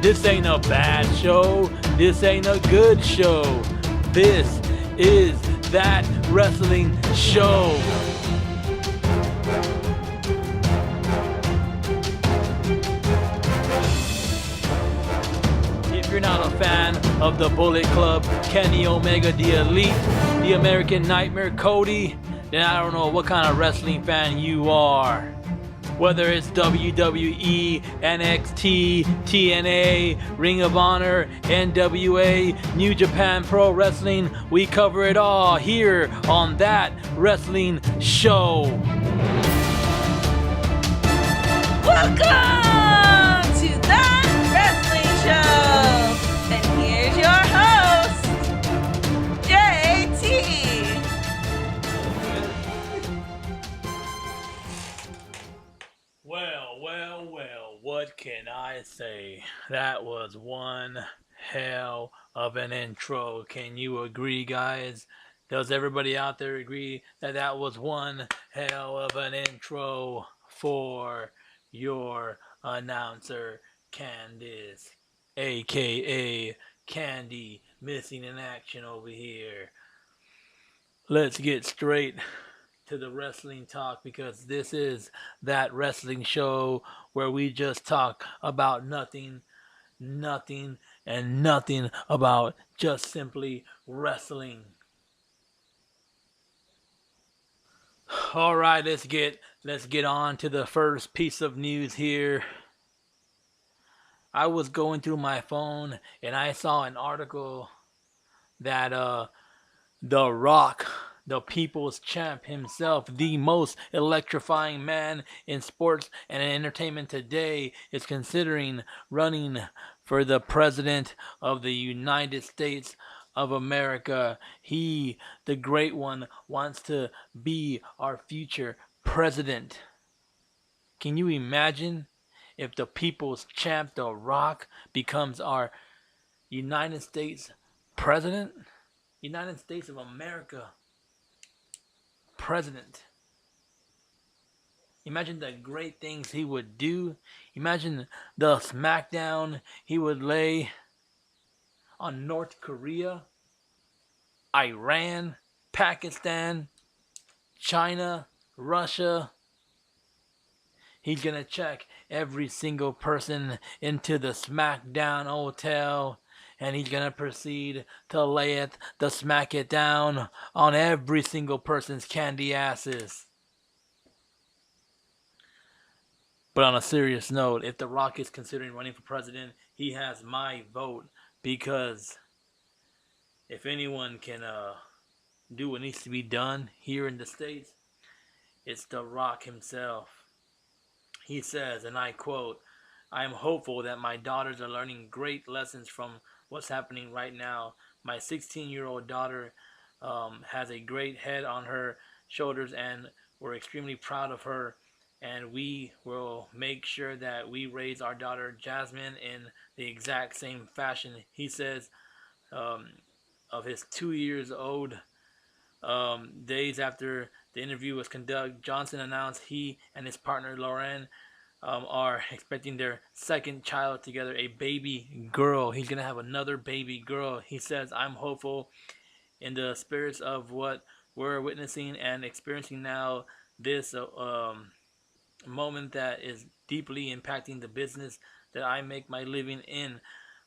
This ain't a bad show. This ain't a good show. This is That Wrestling Show. If you're not a fan of the Bullet Club, Kenny Omega, the Elite, the American Nightmare, Cody, then I don't know what kind of wrestling fan you are. Whether it's WWE, NXT, TNA, Ring of Honor, NWA, New Japan Pro Wrestling, we cover it all here on That Wrestling Show. Welcome to That Wrestling Show! And here's your host, JT. Well, what can I say? That was one hell of an intro. Can you agree, guys? Does everybody out there agree that that was one hell of an intro for your announcer, Candice, aka Candy, missing in action over here? Let's get straight to the wrestling talk, because this is That Wrestling Show where we just talk about nothing, and nothing about just simply wrestling. All right, let's get on to the first piece of news here. I was going through my phone and I saw an article that The Rock, the people's champ himself, the most electrifying man in sports and entertainment today, is considering running for the president of the United States of America. He, the great one, wants to be our future president. Can you imagine if the people's champ, The Rock, becomes our United States president? United States of America president. Imagine the great things he would do. Imagine the smackdown he would lay on North Korea, Iran, Pakistan, China, Russia. He's gonna check every single person into the SmackDown hotel, and he's gonna proceed to smack it down on every single person's candy asses. But on a serious note, if The Rock is considering running for president, he has my vote, because if anyone can do what needs to be done here in the States, it's The Rock himself. He says, and I quote, "I am hopeful that my daughters are learning great lessons from what's happening right now. My 16-year-old daughter has a great head on her shoulders, and we're extremely proud of her. And we will make sure that we raise our daughter Jasmine in the exact same fashion." He says of his 2 years old, days after the interview was conducted, Johnson announced he and his partner Lauren are expecting their second child together, a baby girl. He's going to have another baby girl. He says, "I'm hopeful in the spirits of what we're witnessing and experiencing now, this moment that is deeply impacting the business that I make my living in,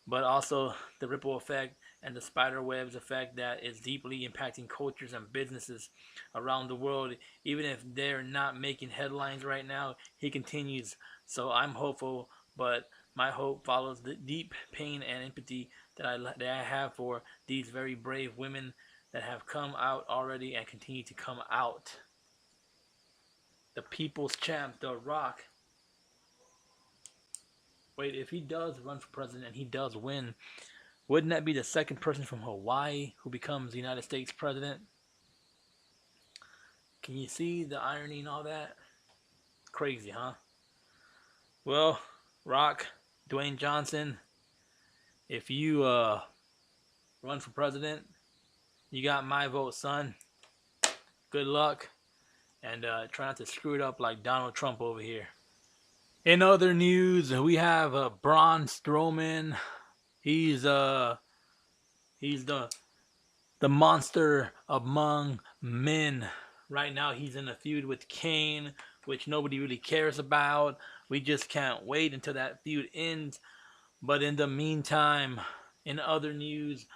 but also the ripple effect and the spider webs effect that is deeply impacting cultures and businesses around the world, even if they're not making headlines right now." He continues, "So I'm hopeful, but my hope follows the deep pain and empathy that I have for these very brave women that have come out already and continue to come out." The people's champ, The Rock. Wait, if he does run for president and he does win, wouldn't that be the second person from Hawaii who becomes the United States president? Can you see the irony in all that? Crazy, huh? Well, Rock, Dwayne Johnson, if you run for president, you got my vote, son. Good luck, and try not to screw it up like Donald Trump over here. In other news, we have Braun Strowman. He's he's the monster among men. Right now, he's in a feud with Kane, which nobody really cares about. We just can't wait until that feud ends. But in the meantime, in other news,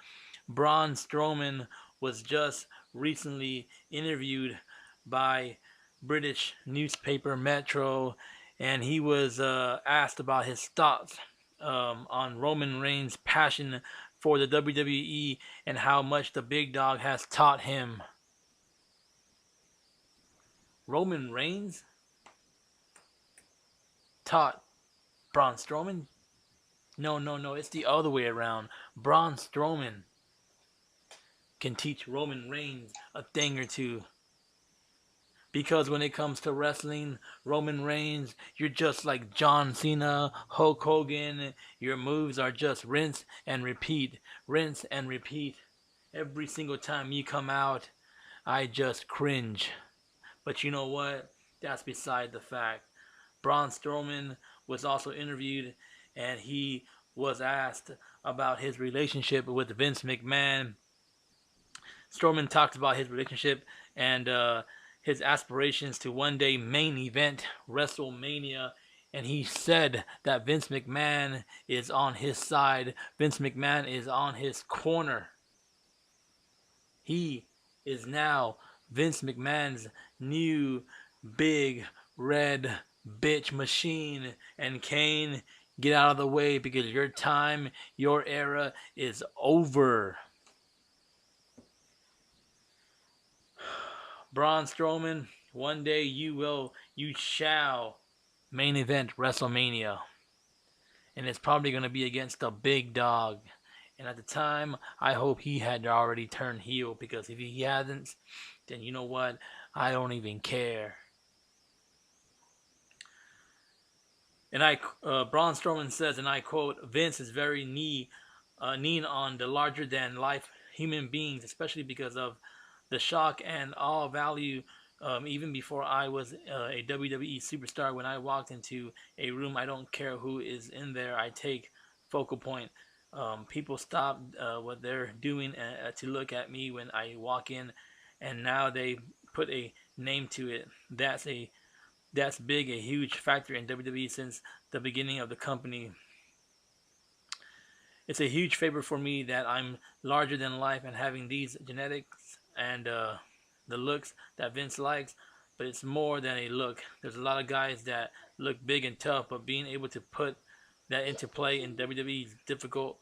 Braun Strowman was just recently interviewed by British newspaper Metro, and he was asked about his thoughts on Roman Reigns' passion for the WWE and how much the big dog has taught him. Roman Reigns taught Braun Strowman? No, no, no, it's the other way around. Braun Strowman can teach Roman Reigns a thing or two. Because when it comes to wrestling, Roman Reigns, you're just like John Cena, Hulk Hogan. Your moves are just rinse and repeat, rinse and repeat. Every single time you come out, I just cringe. But you know what? That's beside the fact. Braun Strowman was also interviewed, and he was asked about his relationship with Vince McMahon. Strowman talked about his relationship and his aspirations to one day main event WrestleMania. And he said that Vince McMahon is on his side. Vince McMahon is on his corner. He is now Vince McMahon's new big red bitch machine. And Kane, get out of the way because your time, your era is over. Braun Strowman, one day you shall main event WrestleMania. And it's probably going to be against the big dog. And at the time, I hope he had already turned heel, because if he hasn't, then you know what? I don't even care. And Braun Strowman says, and I quote, Vince is very keen on the larger than life human beings, especially because of the shock and awe value. Even before I was a WWE superstar, when I walked into a room, I don't care who is in there, I take focal point. People stop what they're doing to look at me when I walk in, and now they put a name to it. That's big, a huge factor in WWE since the beginning of the company. It's a huge favor for me that I'm larger than life and having these genetics and the looks that Vince likes, but it's more than a look. There's a lot of guys that look big and tough, but being able to put that into play in WWE is difficult.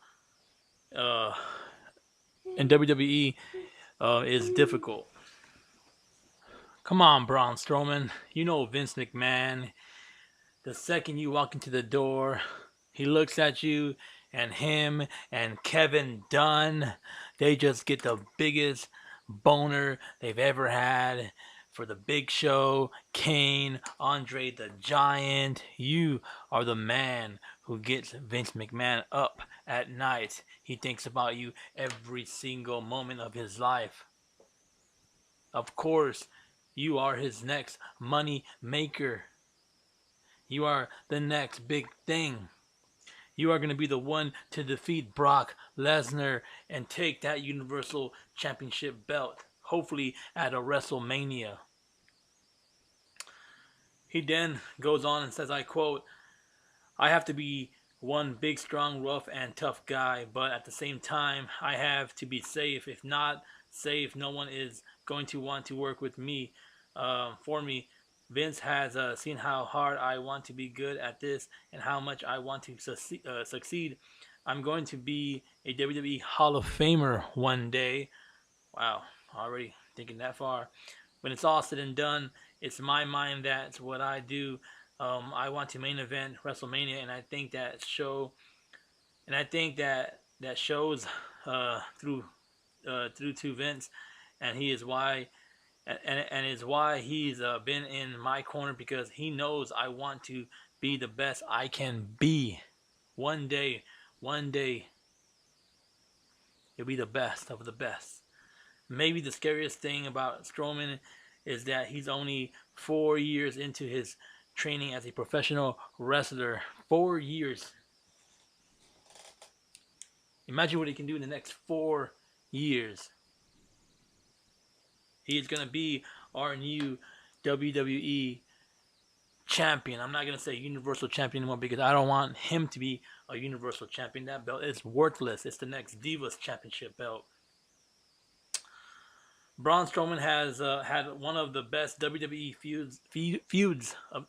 In WWE is difficult. Come on, Braun Strowman. You know Vince McMahon. The second you walk into the door, he looks at you, and him and Kevin Dunn, they just get the biggest boner they've ever had for the Big Show, Kane, Andre the Giant. You are the man who gets Vince McMahon up at night. He thinks about you every single moment of his life. Of course, you are his next money maker. You are the next big thing. You are going to be the one to defeat Brock Lesnar and take that Universal Championship belt, hopefully at a WrestleMania. He then goes on and says, I quote, I have to be one big, strong, rough, and tough guy, but at the same time, I have to be safe. If not safe, no one is going to want to work with me, for me. Vince has seen how hard I want to be good at this and how much I want to succeed. I'm going to be a WWE Hall of Famer one day. Wow, already thinking that far. When it's all said and done, it's my mind that's what I do. I want to main event WrestleMania, and I think that shows through to Vince, and he is why. And is why he's been in my corner, because he knows I want to be the best I can be. One day, you'll be the best of the best. Maybe the scariest thing about Strowman is that he's only 4 years into his training as a professional wrestler. 4 years. Imagine what he can do in the next 4 years. He is going to be our new WWE champion. I'm not going to say Universal Champion anymore because I don't want him to be a Universal Champion. That belt is worthless. It's the next Divas Championship belt. Braun Strowman has had one of the best WWE feuds of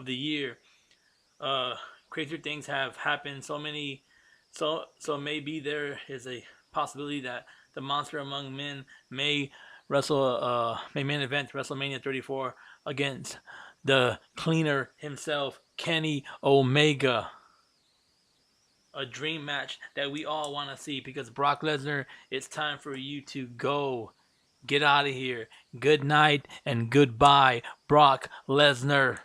the year. Crazier things have happened. So maybe there is a possibility that the Monster Among Men may main event WrestleMania 34 against the cleaner himself, Kenny Omega. A dream match that we all want to see because Brock Lesnar, it's time for you to go. Get out of here. Good night and goodbye, Brock Lesnar.